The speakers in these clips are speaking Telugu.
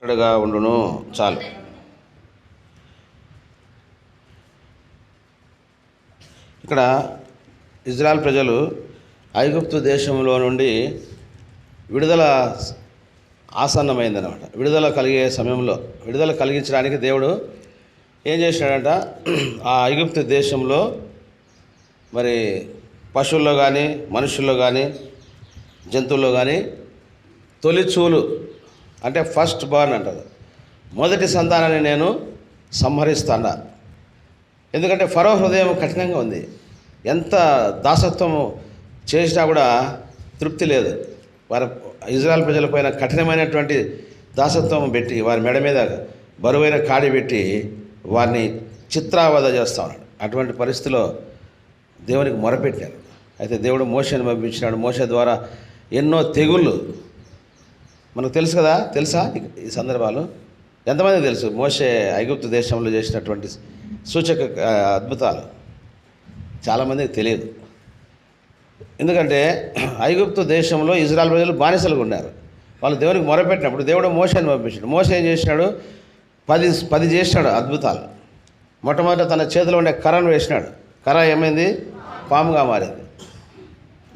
ఉండును. చాలు. ఇక్కడ ఇజ్రాయెల్ ప్రజలు ఐగుప్తు దేశంలో నుండి విడుదల ఆసన్నమైందనమాట. విడుదల కలిగే సమయంలో విడుదల కలిగించడానికి దేవుడు ఏం చేసినాడంట, ఆ ఐగుప్తు దేశంలో మరి పశువుల్లో కానీ మనుషుల్లో కానీ జంతువుల్లో కానీ తొలిచూలు అంటే ఫస్ట్ బార్న్ అంటారు, మొదటి సంతానాన్ని నేను సంహరిస్తాను. ఎందుకంటే ఫరో హృదయం కఠినంగా ఉంది. ఎంత దాసత్వము చేసినా కూడా తృప్తి లేదు. వారి ఇజ్రాయెల్ ప్రజల పైన కఠినమైనటువంటి దాసత్వం పెట్టి వారి మెడ మీద బరువైన కాడి పెట్టి వారిని చిత్రావధ చేస్తా ఉన్నాడు. అటువంటి పరిస్థితిలో దేవునికి మొరపెట్టారు. అయితే దేవుడు మోషేని పంపించినాడు. మోషే ద్వారా ఎన్నో తెగుళ్ళు మనకు తెలుసు కదా, తెలుసా ఈ సందర్భాలు? ఎంతమంది తెలుసు మోషే ఐగుప్తు దేశంలో చేసినటువంటి సూచక అద్భుతాలు? చాలామందికి తెలియదు. ఎందుకంటే ఐగుప్తు దేశంలో ఇజ్రాయెల్ ప్రజలు బానిసలుగా ఉన్నారు. వాళ్ళు దేవునికి మొరపెట్టినప్పుడు దేవుడు మోషేని పంపించాడు. మోషే ఏం చేసినాడు, 10 చేసినాడు అద్భుతాలు. మొట్టమొదట తన చేతిలో ఉండే కర్రను వేసినాడు. కర్ర ఏమైంది? పాముగా మారింది.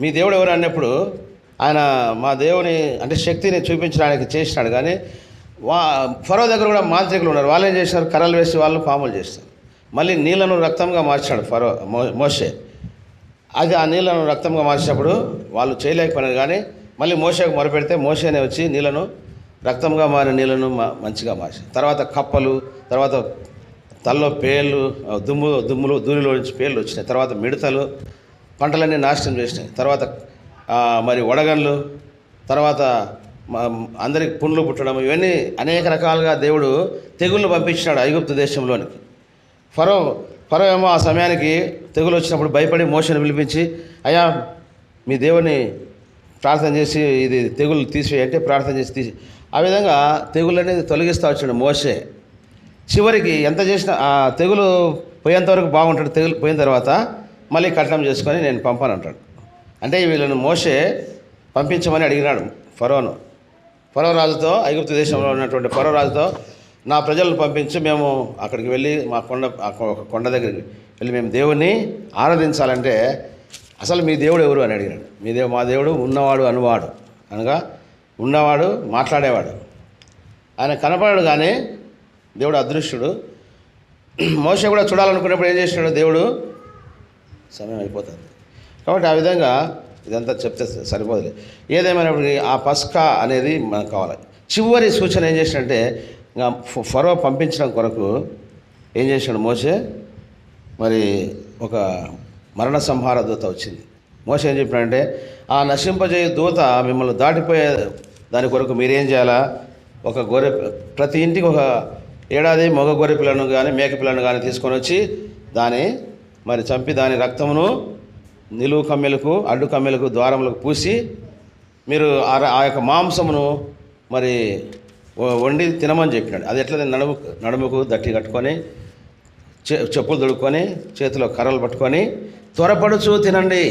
మీ దేవుడు ఎవరు అన్నప్పుడు ఆయన మా దేవుని అంటే శక్తిని చూపించడానికి చేసినాడు. కానీ ఫరో దగ్గర కూడా మాంత్రికులు ఉన్నారు. వాళ్ళు ఏం చేసినారు, కర్రలు వేసి వాళ్ళు పాములు చేస్తారు. మళ్ళీ నీళ్లను రక్తంగా మార్చాడు ఫరో మోషే. అది ఆ నీళ్లను రక్తంగా మార్చినప్పుడు వాళ్ళు చేయలేకపోయినారు. కానీ మళ్ళీ మోషేకు మొరపెడితే మోషేనే వచ్చి నీళ్లను రక్తంగా మారిన నీళ్లను మంచిగా మార్చాడు. తర్వాత కప్పలు, తర్వాత తల్లో పేర్లు, దూరిలో నుంచి పేర్లు వచ్చినాయి. తర్వాత మిడతలు పంటలన్నీ నాశనం చేసినాయి. తర్వాత మరి వడగళ్ళు, తర్వాత అందరికి పుండ్లు పుట్టడం, ఇవన్నీ అనేక రకాలుగా దేవుడు తెగుళ్ళు పంపించినాడు ఐగుప్తు దేశంలోనికి. ఫరో ఏమో ఆ సమయానికి తెగులు వచ్చినప్పుడు భయపడి మోషేని పిలిపించి, అయ్యా మీ దేవుని ప్రార్థన చేసి ఇది తెగులు తీసివేయంటే ప్రార్థన చేసి తీసి ఆ విధంగా తెగులు అనేది తొలగిస్తూ వచ్చాడు మోషే. చివరికి ఎంత చేసినా ఆ తెగులు పోయేంతవరకు బాగుంటాడు. తెగులు పోయిన తర్వాత మళ్ళీ కట్నం చేసుకొని నేను పంపాను అంటాడు. అంటే వీళ్ళను మోషే పంపించమని అడిగినాడు ఫరో రాజుతో, ఐగుప్తు దేశంలో ఉన్నటువంటి ఫరో రాజుతో, నా ప్రజలను పంపించి మేము అక్కడికి వెళ్ళి మా కొండ దగ్గరికి వెళ్ళి మేము దేవుణ్ణి ఆరాధించాలంటే అసలు మీ దేవుడు ఎవరు అని అడిగినాడు. మా దేవుడు ఉన్నవాడు అనువాడు, అనగా ఉన్నవాడు, మాట్లాడేవాడు. ఆయన కనపడాడు కానీ దేవుడు అదృశ్యుడు. మోషే కూడా చూడాలనుకున్నప్పుడు ఏం చేసినాడు దేవుడు, సమయం అయిపోతుంది కాబట్టి ఆ విధంగా ఇదంతా చెప్తే సరిపోదులే. ఏదేమైనప్పటికీ ఆ పస్కా అనేది మనకు కావాలి. చివరి సూచన ఏం చేసినంటే ఇంకా ఫరో పంపించడం కొరకు ఏం చేసినాడు మోషే, మరి ఒక మరణ సంహార దూత వచ్చింది. మోషే ఏం చెప్పినాడంటే, ఆ నశింపజేయ దూత మిమ్మల్ని దాటిపోయే దాని కొరకు మీరేం చేయాలా, ఒక గొర్రె, ప్రతి ఇంటికి ఒక ఏడాది మగ గొర్రె పిల్లను కానీ మేక పిల్లను కానీ తీసుకొని వచ్చి దాన్ని మరి చంపి దాని రక్తమును నిలువు కమ్మెలకు అడ్డు కమ్మెలకు ద్వారములకు పూసి మీరు ఆ యొక్క మాంసమును మరి వండి తినమని చెప్పినాడు. అది ఎట్లా నడుముకు దట్టి కట్టుకొని చెప్పులు దొడుక్కొని చేతిలో కర్రలు పట్టుకొని త్వరపడుచు తినండి.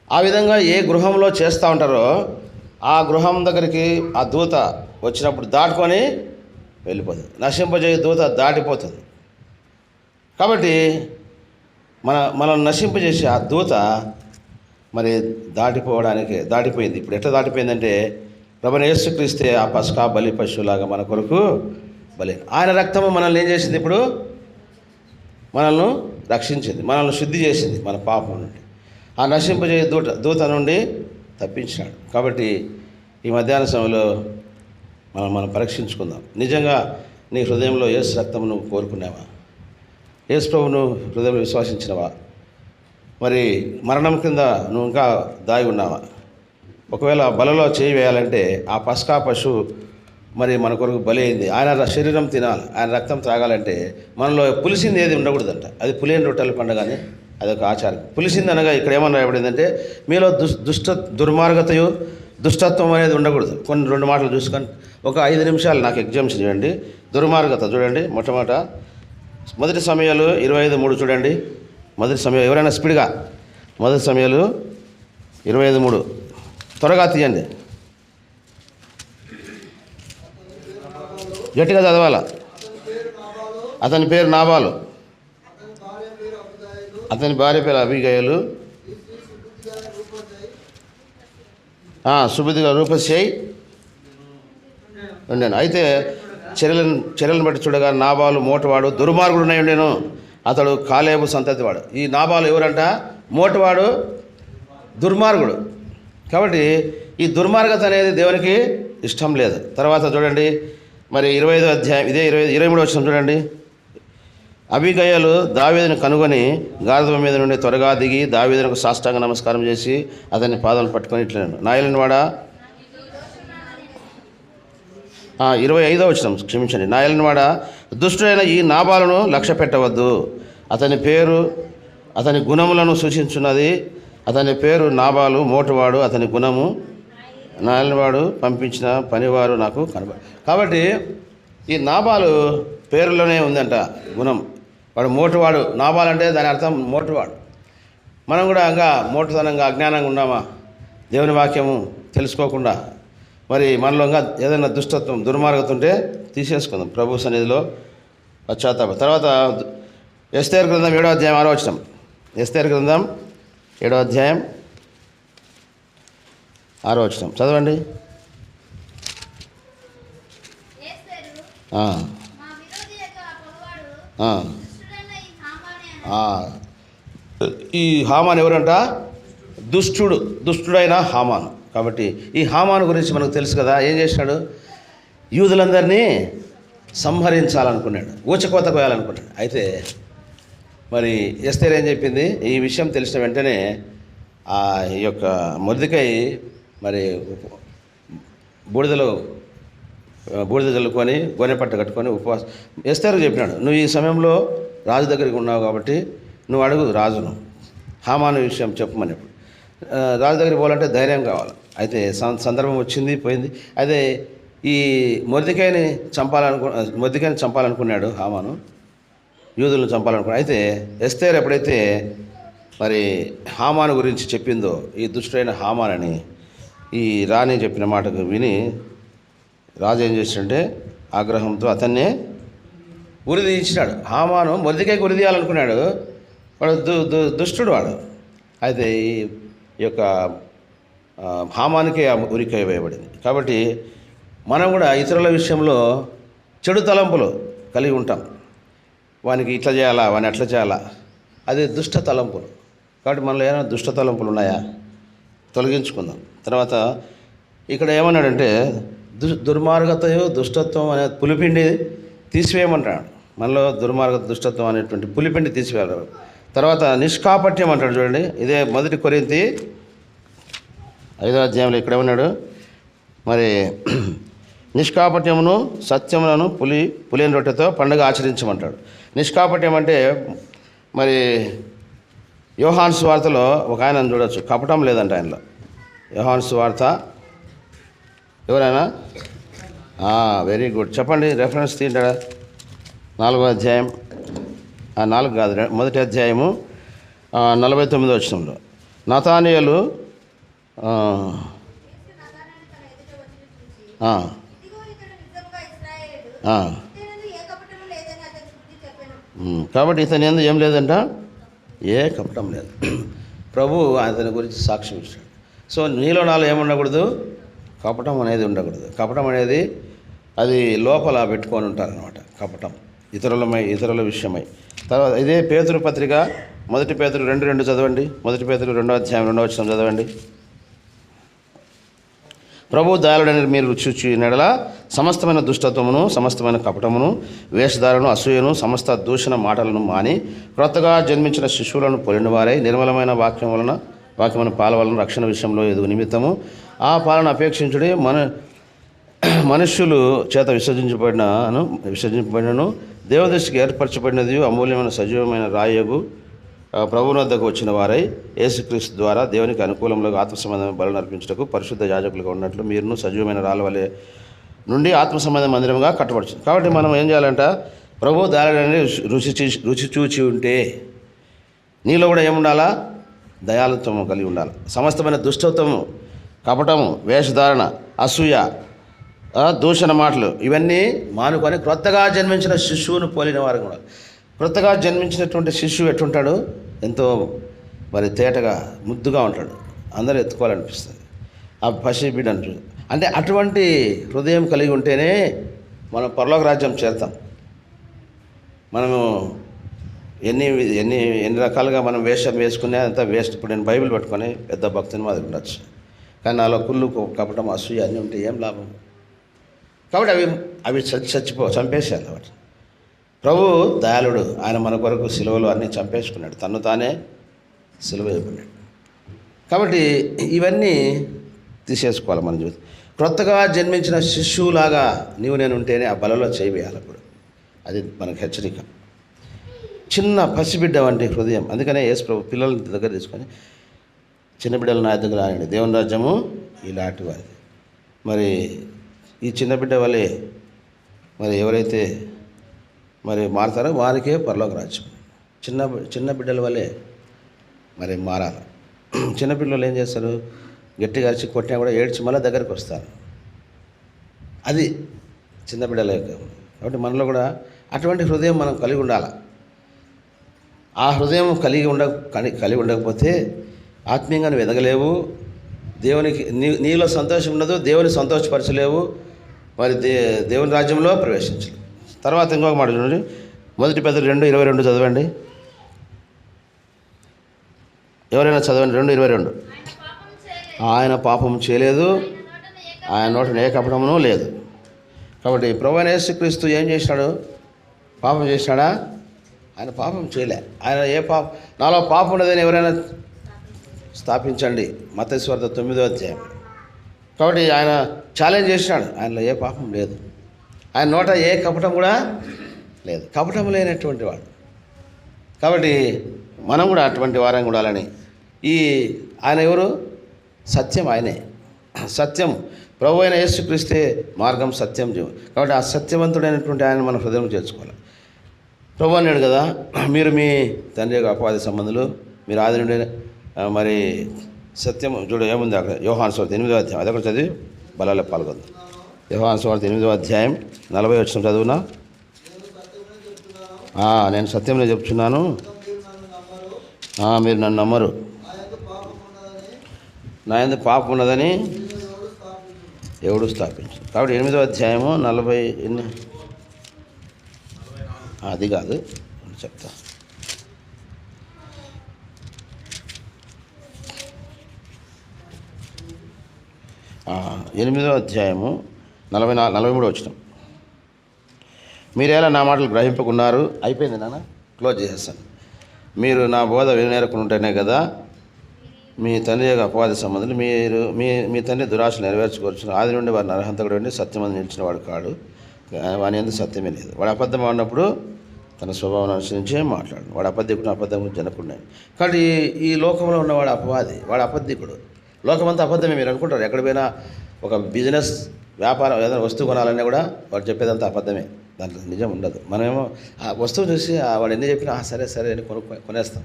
ఆ విధంగా ఏ గృహంలో చేస్తూ ఉంటారో ఆ గృహం దగ్గరికి ఆ దూత వచ్చినప్పుడు దాటుకొని వెళ్ళిపోతుంది. నశింపజేయ దూత దాటిపోతుంది. కాబట్టి మనం నశింపజేసే ఆ దూత మరి దాటిపోయింది. ఇప్పుడు ఎట్లా దాటిపోయిందంటే ప్రభువైన యేసుక్రీస్తే ఆ పస్కా బలి పశువులాగా మన కొరకు బలి. ఆయన రక్తము మనల్ని ఏం చేసింది, ఇప్పుడు మనల్ని రక్షించింది, మనల్ని శుద్ధి చేసింది మన పాపం నుండి. ఆ నశింపజేయ దూత నుండి తప్పించినాడు. కాబట్టి ఈ మధ్యాహ్న సమయంలో మనం పరీక్షించుకుందాం. నిజంగా నీ హృదయంలో యేసు రక్తము నువ్వు కోరుకున్నావా? యేసు ప్రభువును హృదయంలో విశ్వాసించినవా? మరి మరణం కింద నువ్వు ఇంకా దాగి ఉన్నావా? ఒకవేళ బలలో చేయి వేయాలంటే ఆ పస్కా పశువు మరి మన కొరకు బలి అయింది. ఆయన శరీరం తినాలి, ఆయన రక్తం త్రాగాలంటే మనలో పులిసింది ఏది ఉండకూడదంట. అది పులియని రొట్టెల పండుగని అదొక ఆచారం. పులిసింది అనగా ఇక్కడ ఏమన్నా రాయబడిందంటే మీలో దుర్మార్గతయు దుష్టత్వం అనేది ఉండకూడదు. కొన్ని 2 మాటలు చూసుకొని ఒక 5 నిమిషాలు నాకు ఎగ్జామ్షన్ చేయండి. దుర్మార్గత చూడండి. మొట్టమొదట మొదటి సమయాలు 25:3 చూడండి. మొదటి సమయం ఎవరైనా స్పీడ్గా మొదటి సమయాలు 25:3 త్వరగా తీయండి. గట్టిగా చదవాల. అతని పేరు నాబాలు, అతని భార్య పేరు అబీగయలు, సుబుద్ధిగా రూపశేయ్ ఉండాను. అయితే చర్యలను బట్టి చూడగా నాబాలు మోటవాడు దుర్మార్గుడునై ఉండేను. అతడు కాలేబు సంతతివాడు. ఈ నాబాలు ఎవరంట? మోటవాడు, దుర్మార్గుడు. కాబట్టి ఈ దుర్మార్గత అనేది దేవునికి ఇష్టం లేదు. తర్వాత చూడండి మరి 25వ అధ్యాయం ఇదే 23వ వచనం చూడండి. అబీగయలు దావీదును కనుగొని గాడిద మీద నుండి త్వరగా దిగి దావీదునకు సాష్టాంగ నమస్కారం చేసి అతని పాదాలు పట్టుకొని ఇట్లన్నాడు, నాయలనివాడా 25వ వచనం క్షమించండి. నాయలనివాడ, దుష్టుడైన ఈ నాబాలును లక్ష్య పెట్టవద్దు. అతని పేరు అతని గుణములను సూచించున్నది. అతని పేరు నాబాలు మోటువాడు, అతని గుణము నాయలనివాడు పంపించిన పనివారు నాకు కనబడి. కాబట్టి ఈ నాబాలు పేరులోనే ఉందంట గుణం. వాడు మోటువాడు. నాబాలు అంటే దాని అర్థం మోటువాడు. మనం కూడా ఇంకా మోటుతనంగా అజ్ఞానంగా ఉన్నామా? దేవుని వాక్యము తెలుసుకోకుండా మరి మనలో ఇంకా ఏదైనా దుష్టత్వం దుర్మార్గత ఉంటే తీసేసుకుందాం ప్రభు సన్నిధిలో పశ్చాత్తాపం. తర్వాత ఎస్తేరు గ్రంథం 7వ అధ్యాయం 6వ వచనం. ఎస్తేరు గ్రంథం 7వ అధ్యాయం 6వ వచనం చదవండి. ఈ హామాన్ ఎవరంట? దుష్టుడైన హామాను. కాబట్టి ఈ హామాను గురించి మనకు తెలుసు కదా. ఏం చేసినాడు? యూదులందరినీ సంహరించాలనుకున్నాడు, ఊచకోత కోయాలనుకున్నాడు. అయితే మరి ఎస్తేర్ ఏం చెప్పింది? ఈ విషయం తెలిసిన వెంటనే ఈ యొక్క మొర్దెకై మరి బూడిద చల్లుకొని గొనెపట్ట కట్టుకొని ఉపవాసం ఎస్తేరుకు చెప్పినాడు, నువ్వు ఈ సమయంలో రాజు దగ్గరికి ఉన్నావు కాబట్టి నువ్వు అడుగు రాజును హామాను విషయం చెప్పమన్నప్పుడు. రాజు దగ్గరికి పోవాలంటే ధైర్యం కావాలి. అయితే సందర్భం వచ్చింది, పోయింది. అయితే ఈ మొర్దెకైని చంపాలనుకున్నాడు హామాను, యూదులను చంపాలనుకున్నాడు. అయితే ఎస్తేర్ ఎప్పుడైతే మరి హామాను గురించి చెప్పిందో, ఈ దుష్టుడైన హామానని ఈ రాణి చెప్పిన మాటకు విని రాజు ఏం చేశాడంటే ఆగ్రహంతో అతన్నే ఉరి తీయించినాడు. హామాను మొర్దెకైకి ఉరి తీయాలనుకున్నాడు. వాడు దుష్టుడు వాడు. అయితే ఈ యొక్క హామానికే ఉరికై వేయబడింది. కాబట్టి మనం కూడా ఇతరుల విషయంలో చెడు తలంపులు కలిగి ఉంటాం. వానికి ఇట్లా చేయాలా, వాని అట్లా చేయాలా, అది దుష్ట తలంపులు. కాబట్టి మనలో ఏమైనా దుష్ట తలంపులు ఉన్నాయా? తొలగించుకుందాం. తర్వాత ఇక్కడ ఏమన్నాడంటే దుర్మార్గతయు దుష్టత్వం అనే పులిపిండి తీసివేయమంటాడు. మనలో దుర్మార్గత దుష్టత్వం అనేటువంటి పులిపిండి తీసివేయాలి. తర్వాత నిష్కాపట్యం అంటాడు చూడండి. ఇదే 1 కొరింథీ 5వ అధ్యాయంలో ఇక్కడ ఉన్నాడు. మరి నిష్కాపట్యమును సత్యములను పులిని రొట్టెతో పండుగ ఆచరించమంటాడు. నిష్కాపట్యం అంటే మరి యోహాను సువార్తలో ఒక ఆయన చూడొచ్చు, కపటం లేదంట ఆయనలో. యోహాను సువార్త ఎవరైనా వెరీ గుడ్ చెప్పండి, రెఫరెన్స్ తీంటాడా? 4వ అధ్యాయం 4 కాదు 1వ అధ్యాయము 49వ వచనంలో నతానియేలు కాబట్టి ఇతని యందు ఏం లేదంట, ఏ కపటం లేదు. ప్రభు అతని గురించి సాక్ష్యం ఇచ్చాడు. సో నీలో నాలో ఏముండకూడదు? కపటం అనేది ఉండకూడదు. కపటం అనేది అది లోపల పెట్టుకొని ఉంటారనమాట. కపటం ఇతరుల విషయమై. తర్వాత ఇదే పేతురు పత్రిక 1 పేతురు 2:2 చదవండి. 1 పేతురు 2వ అధ్యాయం 2వ వచనం చదవండి. ప్రభు దయాళుడని మీరు చూచి నెడల సమస్తమైన దుష్టత్వమును, సమస్తమైన కపటమును, వేషధారను, అసూయను, సమస్త దూషణ మాటలను మాని క్రొత్తగా జన్మించిన శిశువులను పోలిన వారై నిర్మలమైన వాక్యమైన పాల వలన రక్షణ విషయంలో ఎదుగు నిమిత్తము ఆ పాలన అపేక్షించుడి. మనుష్యులు చేత విసర్జించబడినను దేవదృష్టికి ఏర్పరచబడినది అమూల్యమైన సజీవమైన రాయగు ప్రభువుని వద్దకు వచ్చిన వారై యేసుక్రీస్తు ద్వారా దేవునికి అనుకూలంలో ఆత్మ సంబంధమైన బలు అర్పించుటకు పరిశుద్ధ యాజకులుగా ఉన్నట్లు మీరును సజీవమైన రాళ్ళ వలె నుండి ఆత్మ సంబంధ మందిరంగా కట్టబడుతుంది. కాబట్టి మనం ఏం చేయాలంట? ప్రభు దారిని రుచి చూచి ఉంటే నీలో కూడా ఏముండాలా? దయాళుత్వము కలిగి ఉండాలి. సమస్తమైన దుష్టత్వము, కపటము, వేషధారణ, అసూయ, దూషణ మాటలు ఇవన్నీ మానుకొని క్రొత్తగా జన్మించిన శిశువును పోలిన వారు కూడా. క్రొత్తగా జన్మించినటువంటి శిశువు ఎట్టుంటాడు? ఎంతో మరి తేటగా ముద్దుగా ఉంటాడు, అందరూ ఎత్తుకోవాలనిపిస్తుంది. ఆ పసి బిడ్డ అంటే అటువంటి హృదయం కలిగి ఉంటేనే మనం పరలోక రాజ్యం చేరుతాం. మనము ఎన్ని ఎన్ని ఎన్ని రకాలుగా మనం వేషం వేసుకునే అంతా వేస్ట్. ఇప్పుడు నేను బైబిల్ పట్టుకొని పెద్ద భక్తుని మాదిరి ఉండొచ్చు, కానీ నాలో కుళ్ళు కపటం అసూయ అన్నీ ఉంటే ఏం లాభం? కాబట్టి అవి చంపేసేయాలి. వాటి ప్రభు దయాళుడు, ఆయన మన కొరకు సిలువలో అన్నీ చంపేసుకున్నాడు, తను తానే సిలువ అయిపోయినాడు. కాబట్టి ఇవన్నీ తీసేసుకోవాలి మన జీవితం. క్రొత్తగా జన్మించిన శిశువులాగా నీవు నేను ఉంటేనే ఆ బలలో చేయవేయాలి. అప్పుడు అది మనకు హెచ్చరిక. చిన్న పసిబిడ్డ వంటి హృదయం. అందుకనే యేసు ప్రభు పిల్లల దగ్గర తీసుకొని చిన్న బిడ్డలు నా దగ్గర రానండి, దేవుని రాజ్యము ఇలాంటి వారిది. మరి ఈ చిన్న బిడ్డ వల్లే మరి ఎవరైతే మరి మారతారో వారికే పరలోక రాజ్యం. చిన్న బిడ్డల వల్లే మరి మారాలి. చిన్నపిల్లలు ఏం చేస్తారు? గట్టిగా అరిచి కొట్టినా కూడా ఏడ్చి మళ్ళీ దగ్గరికి వస్తారు. అది చిన్న బిడ్డల యొక్క. కాబట్టి మనలో కూడా అటువంటి హృదయం మనం కలిగి ఉండాలి. ఆ హృదయం కలిగి ఉండకపోతే ఆత్మీయంగా నువ్వు ఎదగలేవు, దేవునికి నీలో సంతోషం ఉండదు, దేవుని సంతోషపరచలేవు, మరి దేవుని రాజ్యంలో ప్రవేశించలేవు. తర్వాత ఇంకొక మాట చూడండి, 1 Peter 2:22 చదవండి. ఎవరైనా చదవండి. 2:22. ఆయన పాపం చేయలేదు, ఆయన నోటన ఏ కపటమును లేదు. కాబట్టి ప్రభువైన యేసుక్రీస్తు ఏం చేశాడు? పాపం చేశాడా? ఆయన పాపం చేయలే. ఆయన నాలో పాపం ఉండదని ఎవరైనా స్థాపించండి, మత్తయి సువార్త 9వ అధ్యాయం. కాబట్టి ఆయన ఛాలెంజ్ చేసినాడు, ఆయనలో ఏ పాపం లేదు, ఆయన నోట ఏ కపటం కూడా లేదు, కపటం లేనటువంటి వాడు. కాబట్టి మనం కూడా అటువంటి వారం ఉండాలని. ఆయన ఎవరు? సత్యం ఆయనే. సత్యం ప్రభు అయిన యేసుక్రీస్తే మార్గం, సత్యం, జీవం. కాబట్టి ఆ సత్యవంతుడైనటువంటి ఆయన మన హృదయం చేర్చుకోవాలి. ప్రభు అన్నాడు కదా, మీరు మీ తండ్రి యొక్క అపవాది సంబంధులు, మీరు ఆది నుండి మరి సత్యం చూడ ఏముంది అక్కడ. యోహాను సువార్త 8వ అధ్యాయం, అదొక చదివి బలాల్లో పాల్గొంది. యోహాను సువార్త 8వ అధ్యాయం 40 వచనం చదువునా. నేను సత్యంలో చెప్తున్నాను, మీరు నన్ను నమ్మరు, నా యందు పాపం ఉన్నదని ఎవడు స్థాపించు. కాబట్టి 8వ అధ్యాయము 40 అది కాదు చెప్తా. 8వ అధ్యాయము 43 వచనం. మీరేలా నా మాటలు గ్రహింపకున్నారు. అయిపోయింది నాన్న, క్లోజ్ చేసేస్తాను. మీరు నా బోధ వినేరకుంటేనే కదా మీ తండ్రి యొక్క అపవాది సంబంధులు. మీ తండ్రి దురాశలు నెరవేర్చుకోవచ్చు. ఆది నుండి వారిని అర్హంతకుడు అండి, సత్యమంది నిలిచిన వాడు కాడు, వాని ఎందుకు సత్యమే లేదు. వాడు అబద్ధం ఆడినప్పుడు తన స్వభావం అనుసరించే మాట్లాడు. వాడు అబద్ధం జనకున్నాడు. కాబట్టి ఈ లోకంలో ఉన్నవాడు అపవాది, వాడు అబద్ధికుడు. లోకమంతా అబద్ధమే. మీరు అనుకుంటారు, ఎక్కడ పోయినా ఒక బిజినెస్ వ్యాపారం ఏదైనా వస్తువు కొనాలన్నా కూడా వాడు చెప్పేదంతా అబద్ధమే, దాంట్లో నిజం ఉండదు. మనమేమో ఆ వస్తువు చూసి వాడు ఎన్ని చెప్పినా సరే అని కొనేస్తాం.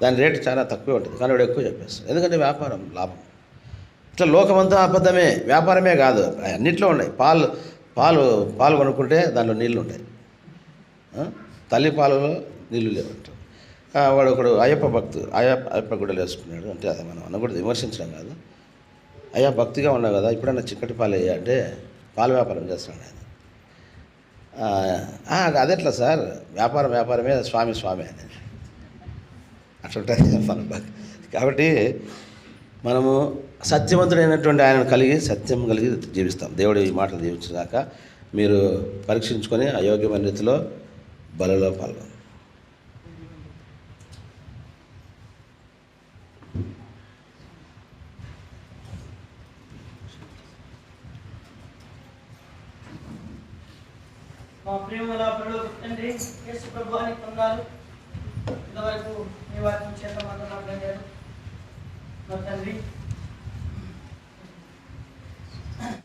దాని రేటు చాలా తక్కువే ఉంటుంది, కానీ వాడు ఎక్కువ చెప్పేస్తాం. ఎందుకంటే వ్యాపారం లాభం. ఇట్లా లోకమంతా అబద్ధమే, వ్యాపారమే కాదు, అన్నింటిలో ఉన్నాయి. పాలు కొనుక్కుంటే దాంట్లో నీళ్ళు ఉంటాయి, తల్లి పాలలో నీళ్ళు లేవంటారు. వాడు ఒకడు అయ్యప్ప గుడ్డలు వేసుకున్నాడు అంటే అది మనం అనకూడదు, విమర్శించడం కాదు. అయ్యా భక్తిగా ఉన్నావు కదా, ఇప్పుడన్నా చిక్కటి పాలు వేయ అంటే పాల వ్యాపారం చేస్తున్నాడు ఆయన. అదెట్లా సార్, వ్యాపారమే, స్వామి అని అట్లుంటుంది మన భక్తి. కాబట్టి మనము సత్యవంతుడైనటువంటి ఆయనను సత్యం కలిగి జీవిస్తాం. దేవుడు ఈ మాటలు జీవించగాక మీరు పరీక్షించుకొని అయోగ్యమైన రీతిలో బలలో పాల్గొంది. మా ప్రేమల పరలోక తండ్రి యేసు ప్రభువానికి వందనాలు. ఇంతవరకు మీ వాక్యం చేత మాట్లాడారు మా తండ్రి.